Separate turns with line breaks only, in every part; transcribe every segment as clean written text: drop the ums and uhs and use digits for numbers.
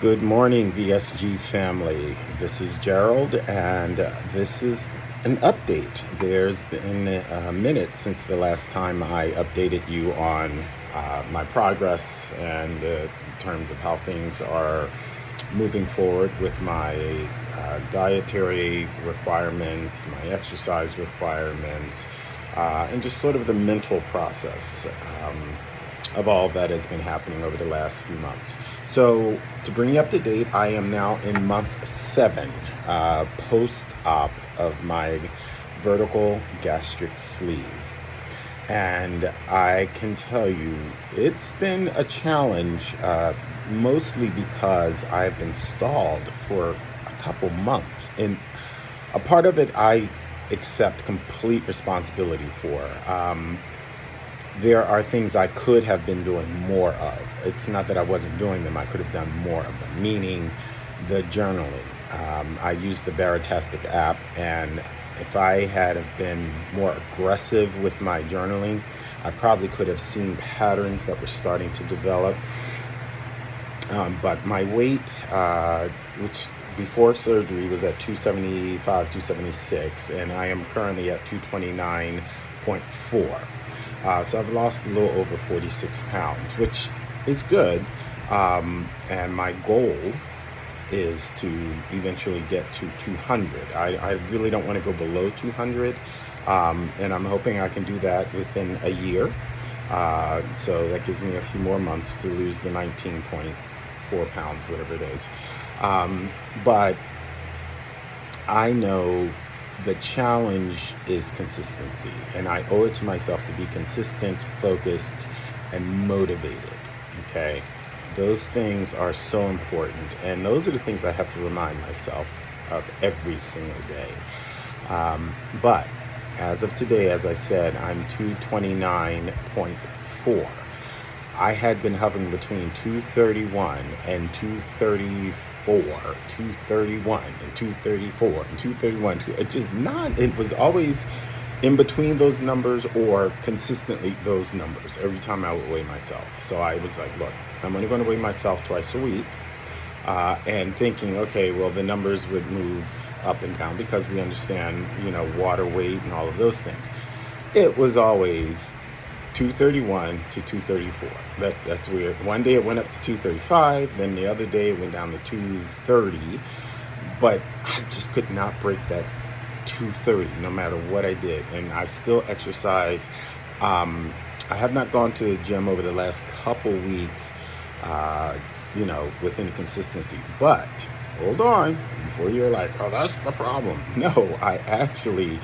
Good morning, VSG family. This is Gerald, and this is an update. There's been a minute since the last time I updated you on my progress and in terms of how things are moving forward with my dietary requirements, my exercise requirements, and just sort of the mental process. Of all that has been happening over the last few months. So, to bring you up to date, I am now in month 7, post-op of my vertical gastric sleeve. And I can tell you, it's been a challenge, mostly because I've been stalled for a couple months. And a part of it I accept complete responsibility for. There are things I could have been doing more of. It's not that I wasn't doing them, I could have done more of them, meaning the journaling. I use the Baratastic app, and if I had been more aggressive with my journaling, I probably could have seen patterns that were starting to develop. But my weight, which before surgery was at 275, 276, and I am currently at 229.4. So I've lost a little over 46 pounds, which is good. And my goal is to eventually get to 200. I really don't want to go below 200. And I'm hoping I can do that within a year. So that gives me a few more months to lose the 19.4 pounds, whatever it is. But I know the challenge is consistency, and I owe it to myself to be consistent, focused, and motivated. Okay, those things are so important, and those are the things I have to remind myself of every single day. But as of today, as I said, I'm 229.4. I had been hovering between 231 and 234, 231 and 234 and 231. It just not, it was always in between those numbers or consistently those numbers every time I would weigh myself. So I was like, look, I'm only going to weigh myself twice a week. And thinking, okay, well, the numbers would move up and down because we understand, water weight and all of those things. It was always 231 to 234. That's weird. One day it went up to 235, then the other day it went down to 230, but I just could not break that 230 no matter what I did. And I still exercise. I have not gone to the gym over the last couple weeks, with any consistency. But hold on, before you're like, oh, that's the problem. No, I actually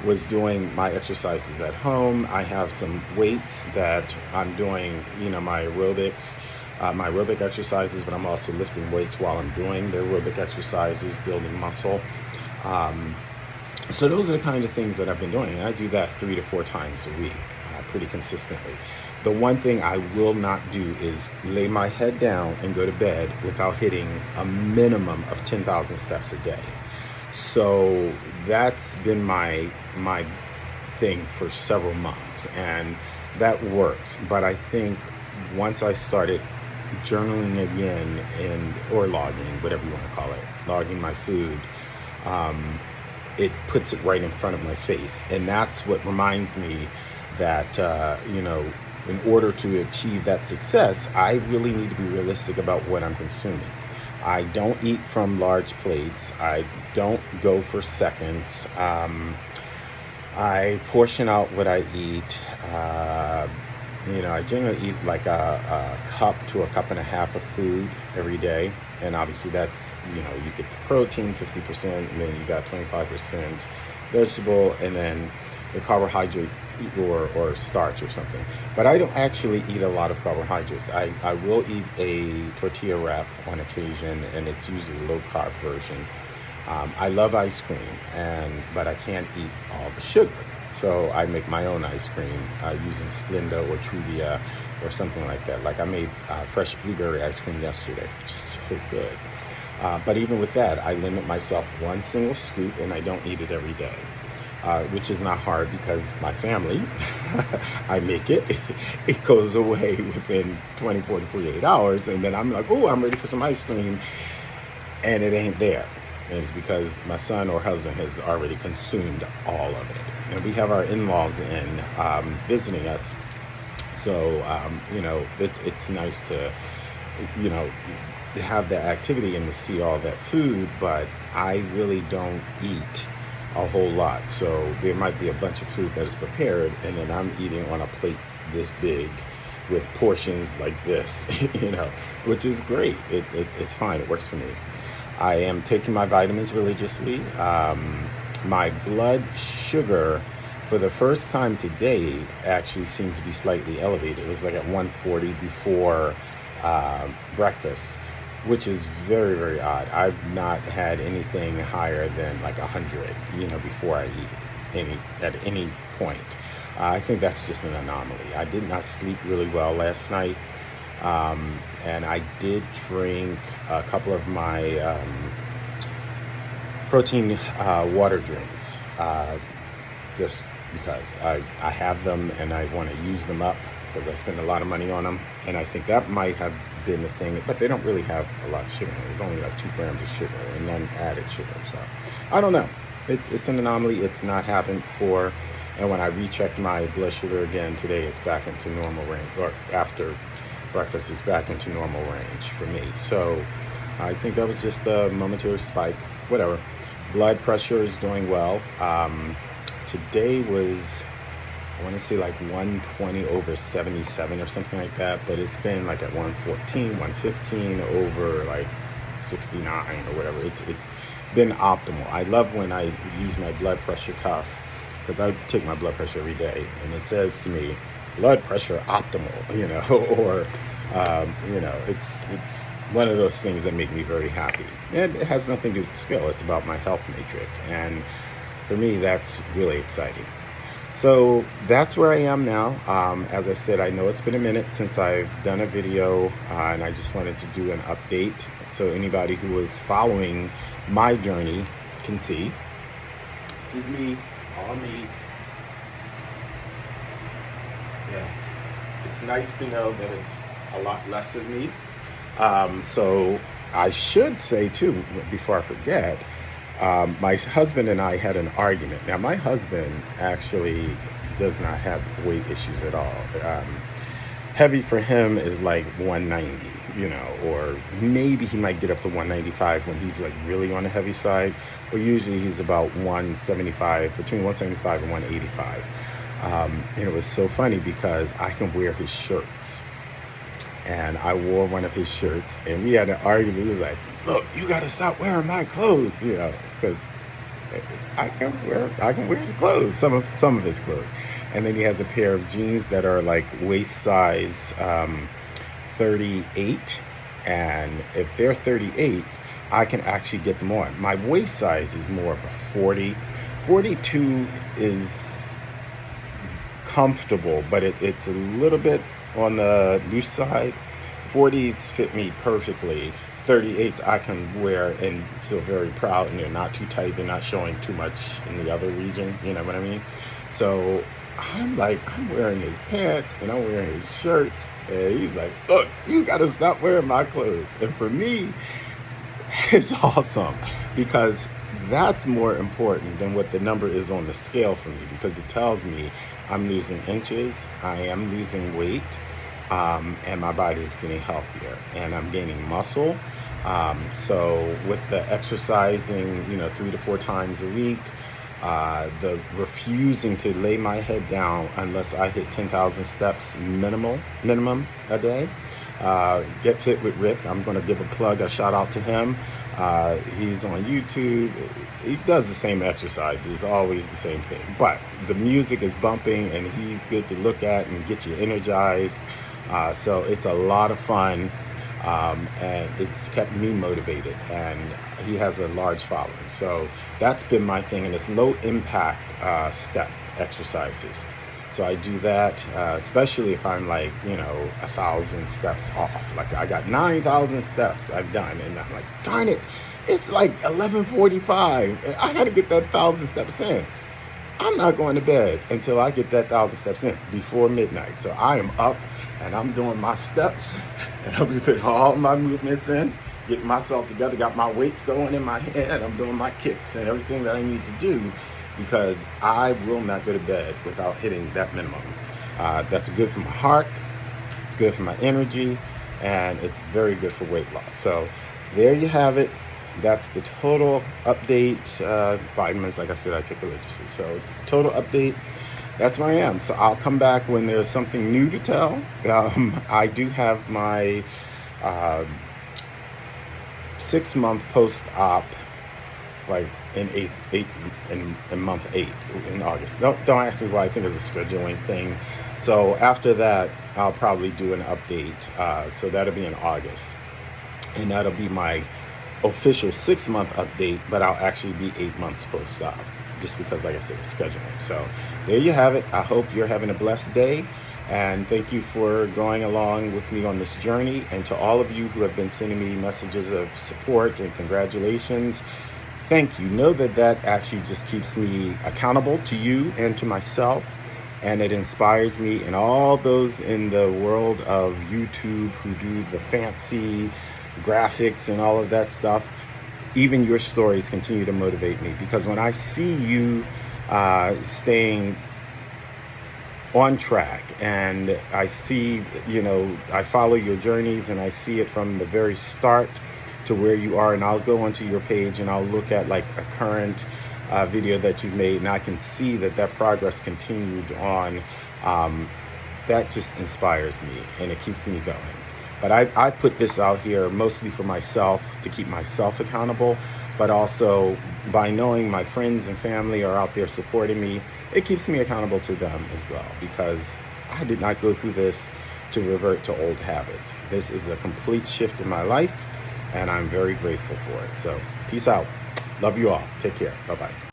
was doing my exercises at home. I have some weights that I'm doing, my aerobics, my aerobic exercises, but I'm also lifting weights while I'm doing the aerobic exercises, building muscle. So those are the kind of things that I've been doing. And I do that 3 to 4 times a week, pretty consistently. The one thing I will not do is lay my head down and go to bed without hitting a minimum of 10,000 steps a day. So that's been my thing for several months, and that works. But I think once I started journaling again or logging, whatever you want to call it, logging my food, it puts it right in front of my face. And that's what reminds me that, in order to achieve that success, I really need to be realistic about what I'm consuming. I don't eat from large plates. I don't go for seconds. I portion out what I eat. I generally eat like a cup to a cup and a half of food every day. And obviously that's, you get the protein, 50%, and then you got 25% vegetable, and then the carbohydrate or starch or something. But I don't actually eat a lot of carbohydrates. I will eat a tortilla wrap on occasion, and it's usually a low-carb version. I love ice cream, but I can't eat all the sugar. So I make my own ice cream using Splenda or Truvia or something like that. Like I made fresh blueberry ice cream yesterday, which is so good. But even with that, I limit myself one single scoop, and I don't eat it every day. which is not hard because my family, I make it. It goes away within 24 to 48 hours. And then I'm like, oh, I'm ready for some ice cream. And it ain't there. And it's because my son or husband has already consumed all of it. And we have our in-laws in visiting us. So, it's nice to, have the activity and to see all that food, but I really don't eat a whole lot. So there might be a bunch of food that is prepared, and then I'm eating on a plate this big with portions like this, which is great. It's fine. It works for me. I am taking my vitamins religiously. My blood sugar for the first time today actually seemed to be slightly elevated. It was like at 140 before breakfast, which is very, very odd. I've not had anything higher than like 100, before I eat at any point. I think that's just an anomaly. I did not sleep really well last night. And I did drink a couple of my protein water drinks, just because I have them and I want to use them up because I spend a lot of money on them. And I think that might have been the thing, but they don't really have a lot of sugar. There's only like 2 grams of sugar and none added sugar. So I don't know. It's an anomaly. It's not happened before. And when I rechecked my blood sugar again today, it's back into normal range, or after breakfast is back into normal range for me. So I think that was just a momentary spike. Whatever. Blood pressure is doing well. Today was, I want to say like 120 over 77 or something like that, but it's been like at 114, 115 over like 69 or whatever. It's been optimal. I love when I use my blood pressure cuff, because I take my blood pressure every day, and it says to me, blood pressure optimal, or it's one of those things that make me very happy. And it has nothing to do with skill. It's about my health matrix, and for me, that's really exciting. So that's where I am now. As I said, I know it's been a minute since I've done a video, and I just wanted to do an update so anybody who is following my journey can see. This is me, all me. Yeah, it's nice to know that it's a lot less of me. So I should say too, before I forget, my husband and I had an argument. Now, my husband actually does not have weight issues at all. Heavy for him is like 190, or maybe he might get up to 195 when he's like really on the heavy side, but usually he's about 175, between 175 and 185. And it was so funny because I can wear his shirts. And I wore one of his shirts, and we had an argument. He was like, look, you got to stop wearing my clothes, because I can wear his clothes, some of his clothes. And then he has a pair of jeans that are like waist size 38. And if they're 38s, I can actually get them on. My waist size is more of a 40. 42 is comfortable, but it's a little bit on the loose side. 40s fit me perfectly. 38s I can wear and feel very proud, and they're not too tight. They're not showing too much in the other region. You know what I mean? So I'm wearing his pants and I'm wearing his shirts, and he's like, look, you got to stop wearing my clothes. And for me, it's awesome, because that's more important than what the number is on the scale for me, because it tells me I'm losing inches, I am losing weight, and my body is getting healthier, and I'm gaining muscle. So with the exercising, 3 to 4 times a week, the refusing to lay my head down unless I hit 10,000 steps minimum a day. Get Fit with Rick. I'm going to give a shout out to him. He's on YouTube. He does the same exercise. It's always the same thing. But the music is bumping, and he's good to look at and get you energized. So it's a lot of fun. And it's kept me motivated, and he has a large following. So that's been my thing, and it's low impact step exercises. So I do that, especially if I'm 1,000 steps off. Like I got 9,000 steps I've done, and I'm like, darn it, it's like 11:45. I got to get that 1,000 steps in. I'm not going to bed until I get that 1,000 steps in before midnight. So I am up and I'm doing my steps and I'm putting all my movements in, getting myself together, got my weights going in my head. I'm doing my kicks and everything that I need to do because I will not go to bed without hitting that minimum. That's good for my heart, it's good for my energy, and it's very good for weight loss. So there you have it. That's the total update. Vitamins, like I said, I take religiously. So it's the total update. That's where I am. So I'll come back when there's something new to tell. I do have my 6-month post-op, like in month 8 in August. Don't ask me why. I think it's a scheduling thing. So after that, I'll probably do an update. So that'll be in August, and that'll be my official 6-month update, but I'll actually be 8 months post-op, just because, like I said, it's scheduling. So there you have it. I hope you're having a blessed day, and thank you for going along with me on this journey. And to all of you who have been sending me messages of support and congratulations, thank you. Know that that actually just keeps me accountable to you and to myself, and it inspires me and all those in the world of YouTube who do the fancy graphics and all of that stuff. Even your stories continue to motivate me, because when I see you staying on track, and I see, I follow your journeys and I see it from the very start to where you are, and I'll go onto your page and I'll look at like a current video that you've made, and I can see that progress continued on. That just inspires me and it keeps me going. But I put this out here mostly for myself, to keep myself accountable, but also by knowing my friends and family are out there supporting me, it keeps me accountable to them as well, because I did not go through this to revert to old habits. This is a complete shift in my life, and I'm very grateful for it. So peace out. Love you all. Take care. Bye-bye.